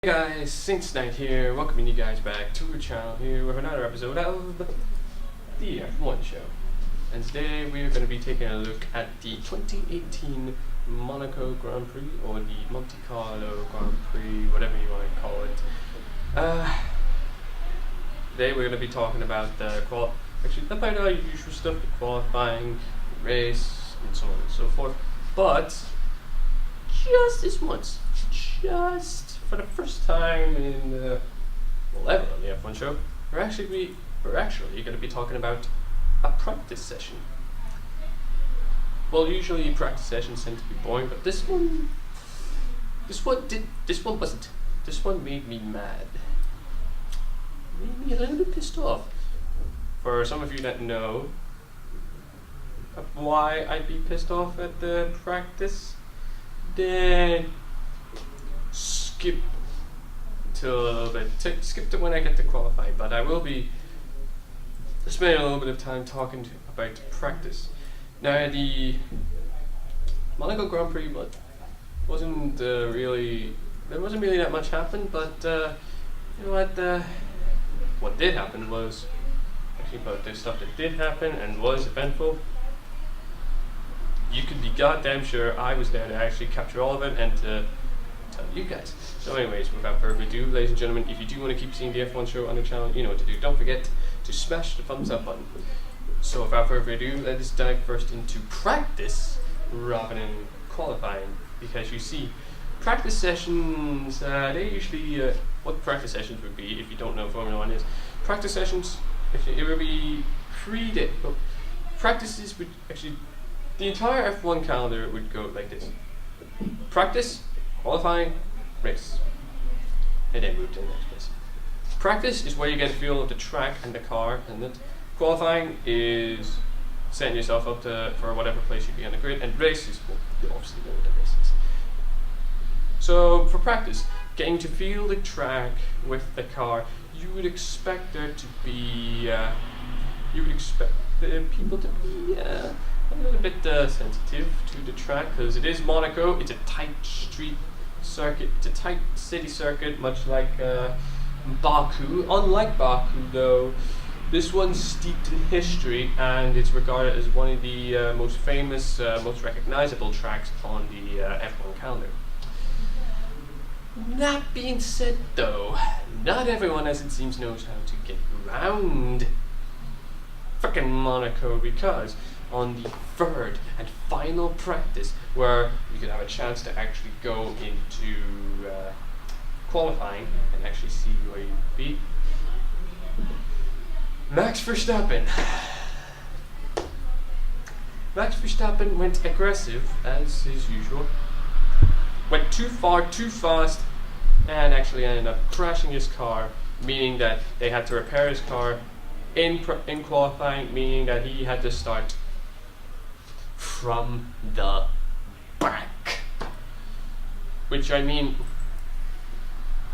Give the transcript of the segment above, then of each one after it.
Hey guys, SaintsKnight here, welcoming you guys back to our channel here with another episode of the F1 show. And today we're going to be taking a look at the 2018 Monaco Grand Prix, or the Monte Carlo Grand Prix, whatever you want to call it. Today we're going to be talking about the about our usual stuff, the qualifying, the race, and so on and so forth. But just this once, just for the first time in ever on the F1 show, we're actually going to be talking about a practice session. Well, usually practice sessions tend to be boring, but this one wasn't. This one made me mad. Made me a little bit pissed off. For some of you that know why I'd be pissed off at the practice, then skip to a little bit. Skip to when I get to qualify, but I will be spending a little bit of time talking about practice. Now, the Monaco Grand Prix wasn't really that much happened, but you know what did happen was actually about the stuff that did happen and was eventful. You could be goddamn sure I was there to actually capture all of it and to tell you guys. So anyways, without further ado, ladies and gentlemen, if you do want to keep seeing the F1 show on the channel, you know what to do. Don't forget to smash the thumbs up button. So without further ado, let us dive first into practice rather than qualifying, because you see, practice sessions, they usually, what practice sessions would be, if you don't know what Formula 1 is, practice sessions, it would be 3 days. Well, practices would actually, the entire F1 calendar would go like this: practice, qualifying, race, and then move to the next place. Practice is where you get a feel of the track and the car, and then qualifying is setting yourself up for whatever place you'd be on the grid, and races, well, you obviously know what the race is. So for practice, getting to feel the track with the car, you would expect there to be, you would expect the people to be a little bit sensitive to the track, because it is Monaco. It's a tight street circuit, it's a tight city circuit, much like Baku. Unlike Baku though, this one's steeped in history, and it's regarded as one of the most famous, most recognizable tracks on the F1 calendar. That being said though, not everyone, as it seems, knows how to get around frickin' Monaco, because on the third and final practice, where you could have a chance to actually go into qualifying and actually see where you'd be, Max Verstappen went aggressive as is usual, went too far, too fast, and actually ended up crashing his car, meaning that they had to repair his car in qualifying, meaning that he had to start from the back. Which, I mean,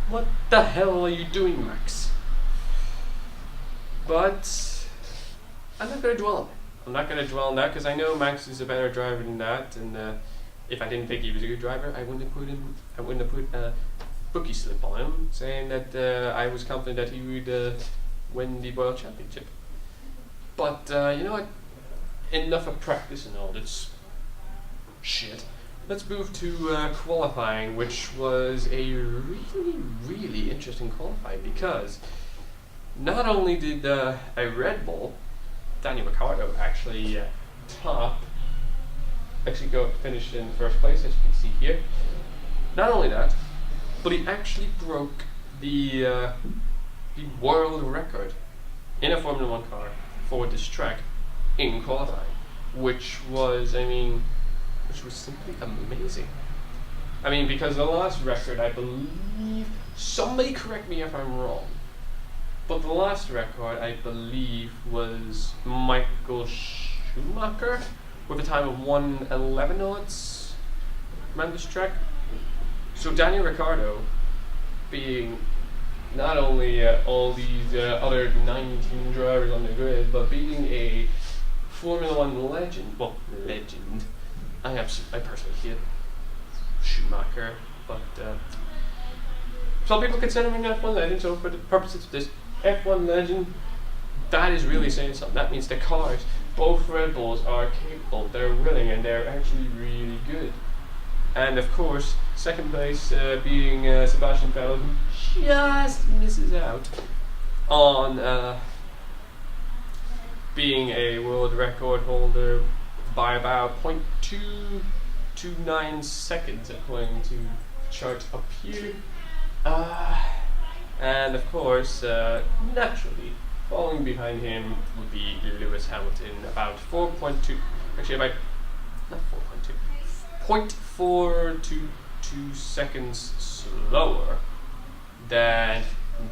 what the hell are you doing, Max? But I'm not going to dwell on it. I'm not going to dwell on that, because I know Max is a better driver than that, and if I didn't think he was a good driver, I wouldn't have put a bookie slip on him saying that I was confident that he would win the World Championship. But you know what? Enough of practice and all this shit. Let's move to qualifying, which was a really interesting qualifying, because not only did a Red Bull, Daniel Ricciardo, actually finish in first place, as you can see here. Not only that, but he actually broke the world record in a Formula 1 car for this track in qualifying, which was simply amazing. I mean, because the last record, I believe, somebody correct me if I'm wrong, but the last record, I believe, was Michael Schumacher with a time of 1:11 knots around this track. So Daniel Ricciardo, being not only all these other 19 drivers on the grid, but being a Formula 1 legend, I personally hate Schumacher, but some people consider him an F1 legend, so for the purposes of this F1 legend, that is really saying something. That means the cars, both Red Bulls, are capable, they're willing, and they're actually really good. And of course, second place being Sebastian Vettel, who just misses out on being a world record holder by about 0.229 seconds, according to chart up here. And of course, naturally, following behind him would be Lewis Hamilton, about 4.2, actually about, not 4.2, 0.422 seconds slower than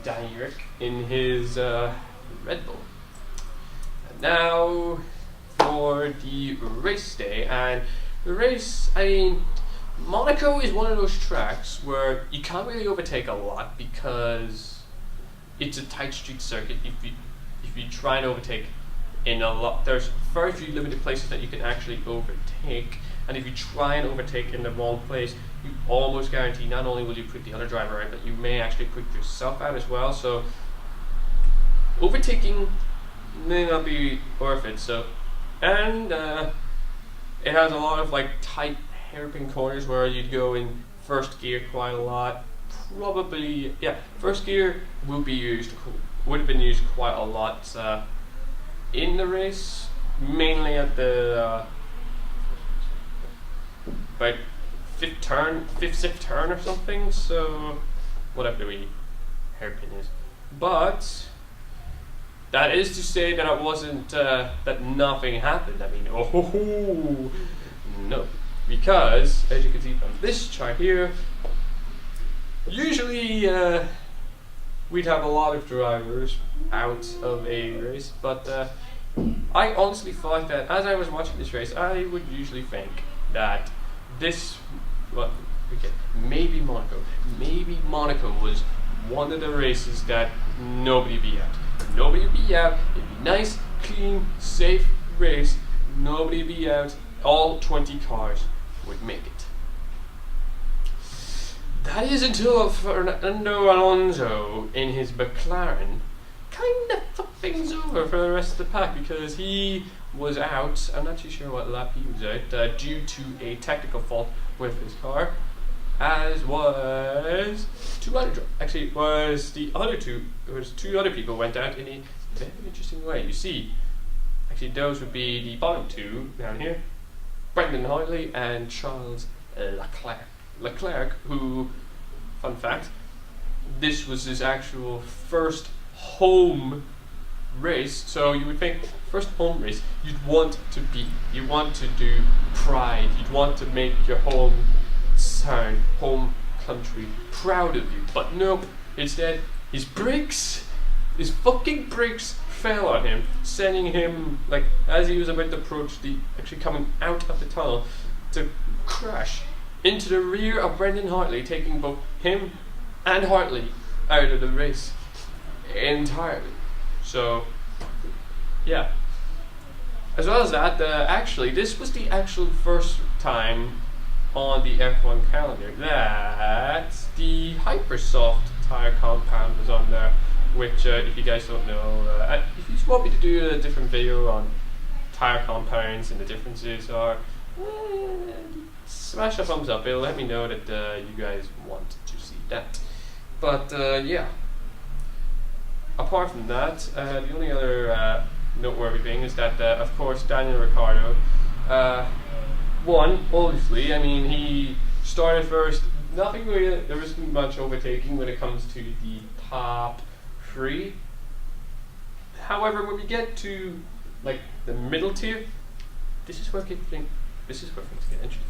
Danny Rick in his Red Bull. And now for the race day, and the race, I mean, Monaco is one of those tracks where you can't really overtake a lot because it's a tight street circuit. If you try and overtake in a lot, there's very few limited places that you can actually overtake, and if you try and overtake in the wrong place, you almost guarantee not only will you put the other driver out, but you may actually put yourself out as well. So overtaking may not be worth it. So, and it has a lot of like tight hairpin corners where you'd go in first gear quite a lot. Probably, yeah, first gear would have been used quite a lot in the race, mainly at the about fifth, sixth turn or something. So whatever the hairpin is, but that is to say that it wasn't that nothing happened. I mean, oh no, because as you can see from this chart here, usually we'd have a lot of drivers out of a race, but I honestly thought that as I was watching this race, I would usually think that this, well, okay, maybe Monaco was one of the races that nobody would be out. Nobody would be out. It'd be nice, clean, safe race. Nobody would be out. All 20 cars would make it. That is until Fernando Alonso in his McLaren kind of took things over for the rest of the pack, because he was out. I'm not too sure what lap he was out due to a technical fault with his car, as was two other people went out in a very interesting way. You see, actually those would be the bottom two down here, Brendan Hartley and Charles Leclerc, who, fun fact, this was his actual first home race. So you would think, first home race, you'd want to do pride, you'd want to make your home country proud of you. But nope, instead his fucking brakes fell on him, sending him, like, as he was about to approach actually coming out of the tunnel, to crash into the rear of Brendan Hartley, taking both him and Hartley out of the race entirely. So, yeah. As well as that, actually, this was the actual first time on the F1 calendar that the Hypersoft tire compound was on there, which, if you guys don't know, if you want me to do a different video on tire compounds and the differences, or smash a thumbs up. It'll let me know that you guys want to see that. But yeah, apart from that, the only other noteworthy thing is that, of course, Daniel Ricciardo won, obviously. I mean, he started first. Nothing really, there isn't much overtaking when it comes to the top three. However, when we get to like the middle tier, this is where things get interesting.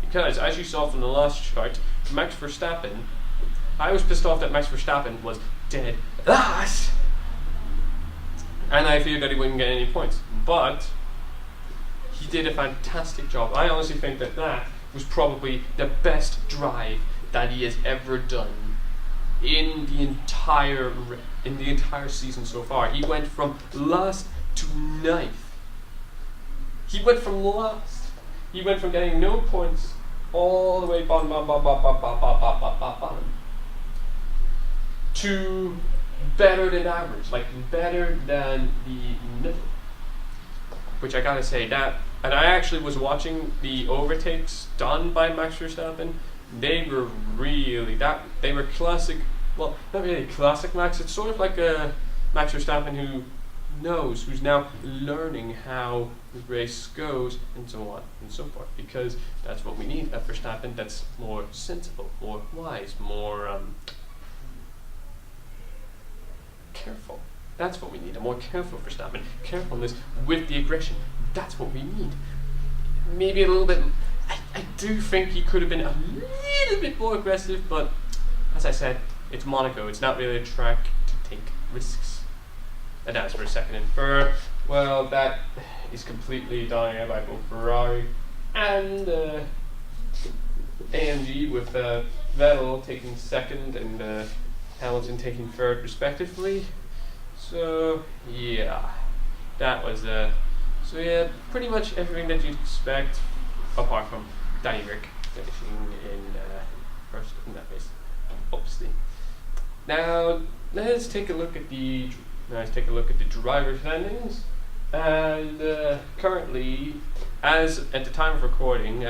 Because as you saw from the last chart, Max Verstappen, I was pissed off that Max Verstappen was dead last, and I feared that he wouldn't get any points. But he did a fantastic job. I honestly think that was probably the best drive that he has ever done in the entire season so far. He went from last to ninth. He went from getting no points all the way bottom, to better than average, like better than the middle. Which I gotta say that, and I actually was watching the overtakes done by Max Verstappen. They were really they were classic. Well, not really classic Max. It's sort of like a Max Verstappen who's now learning how the race goes and so on and so forth. Because that's what we need. A Verstappen that's more sensible, more wise, more careful. That's what we need, a more careful Verstappen. Carefulness with the aggression. That's what we need. Maybe a little bit, I do think he could have been a little bit more aggressive, but as I said, it's Monaco. It's not really a track to take risks. And as for second and third, well, that is completely dominated by both Ferrari and AMG, with Vettel taking second and Hamilton taking third respectively. So yeah, that was so yeah, pretty much everything that you'd expect, apart from Danny Rick finishing in first in that race, obviously. Now let's take a look at the driver standings, and currently, as at the time of recording,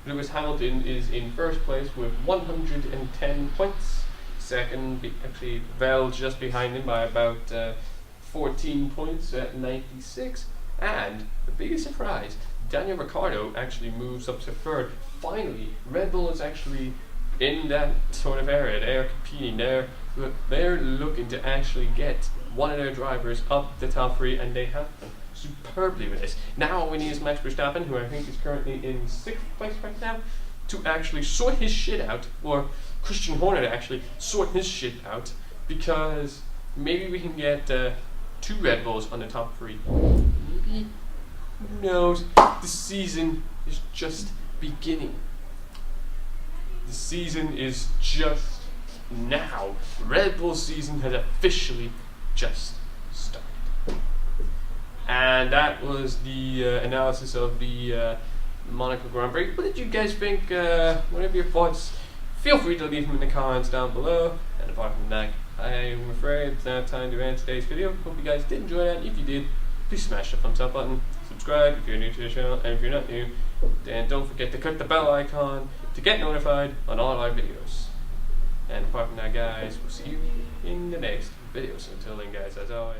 Lewis Hamilton is in first place with 110 points. Second, actually, Vettel just behind him by about 14 points at 96. And the biggest surprise, Daniel Ricciardo actually moves up to third. Finally, Red Bull is actually in that sort of area. They're competing. They're looking to actually get one of their drivers up the top three, and they have done superbly with this. Now all we need is Max Verstappen, who I think is currently in 6th place right now, to actually sort his shit out, or Christian Horner to actually sort his shit out, because maybe we can get 2 Red Bulls on the top 3. Maybe, who knows? The season is just beginning. The season is just now. Red Bull season has officially just started. And that was the analysis of the Monaco Grand Prix. What did you guys think? Whatever your thoughts, feel free to leave them in the comments down below. And apart from that, I'm afraid it's now time to end today's video. Hope you guys did enjoy that. If you did, please smash the thumbs up button, subscribe if you're new to the channel, and if you're not new, then don't forget to click the bell icon to get notified on all our videos. And apart from that, guys, we'll see you in the next videos. Until then, guys, as always.